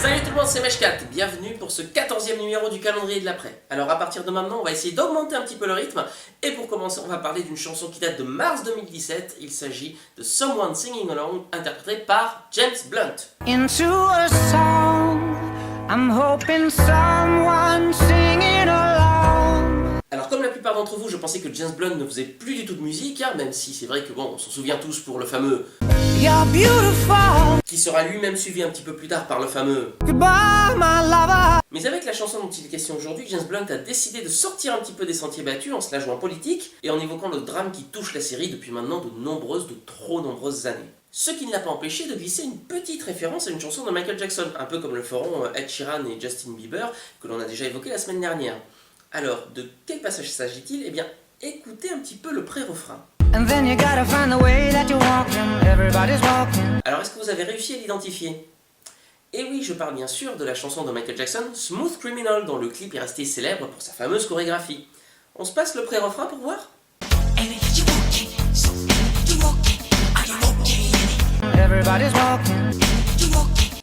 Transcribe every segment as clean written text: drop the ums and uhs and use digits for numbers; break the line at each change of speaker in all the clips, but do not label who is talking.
Salut tout le monde, c'est Meshkat, bienvenue pour ce 14e numéro du calendrier de l'après. Alors à partir de maintenant, on va essayer d'augmenter un petit peu le rythme, et pour commencer, on va parler d'une chanson qui date de mars 2017, il s'agit de Someone Singing Along, interprétée par James Blunt.
Into a song, I'm hoping someone singing along.
Alors comme la plupart d'entre vous, je pensais que James Blunt ne faisait plus du tout de musique, même si c'est vrai que bon, on s'en souvient tous pour le fameux
You're beautiful.
qui sera lui-même suivi un petit peu plus tard par le fameux.
Goodbye, my lover.
Mais avec la chanson dont il est question aujourd'hui, James Blunt a décidé de sortir un petit peu des sentiers battus en se la jouant politique et en évoquant le drame qui touche la série depuis maintenant de trop nombreuses années. Ce qui ne l'a pas empêché de glisser une petite référence à une chanson de Michael Jackson, un peu comme le feront Ed Sheeran et Justin Bieber, que l'on a déjà évoqué la semaine dernière. Alors, de quel passage s'agit-il? Eh bien, écoutez un petit peu le pré-refrain.
And then you gotta find the way that you're walking. Everybody's walking.
Alors, est-ce que vous avez réussi à l'identifier? Et oui, je parle bien sûr de la chanson de Michael Jackson, Smooth Criminal, dont le clip est resté célèbre pour sa fameuse chorégraphie. On se passe le pré-refrain pour voir?
Everybody's walking.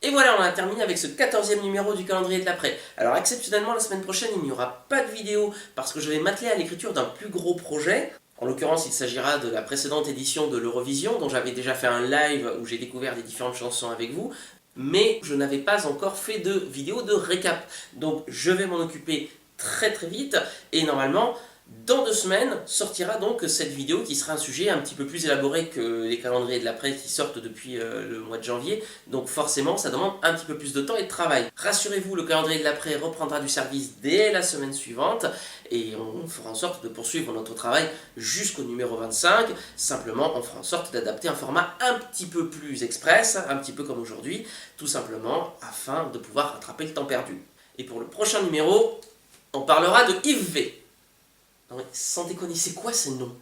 Et voilà, on a terminé avec ce 14e numéro du calendrier de l'après. Alors exceptionnellement, la semaine prochaine, il n'y aura pas de vidéo parce que je vais m'atteler à l'écriture d'un plus gros projet. En l'occurrence, il s'agira de la précédente édition de l'Eurovision, dont j'avais déjà fait un live où j'ai découvert les différentes chansons avec vous. Mais je n'avais pas encore fait de vidéo de récap. Donc je vais m'en occuper très vite et normalement, dans 2 semaines, sortira donc cette vidéo qui sera un sujet un petit peu plus élaboré que les calendriers de l'après qui sortent depuis le mois de janvier. Donc forcément, ça demande un petit peu plus de temps et de travail. Rassurez-vous, le calendrier de l'après reprendra du service dès la semaine suivante et on fera en sorte de poursuivre notre travail jusqu'au numéro 25. Simplement, on fera en sorte d'adapter un format un petit peu plus express, un petit peu comme aujourd'hui, tout simplement afin de pouvoir rattraper le temps perdu. Et pour le prochain numéro, on parlera de Yves V. Non mais sans déconner, c'est quoi ces noms?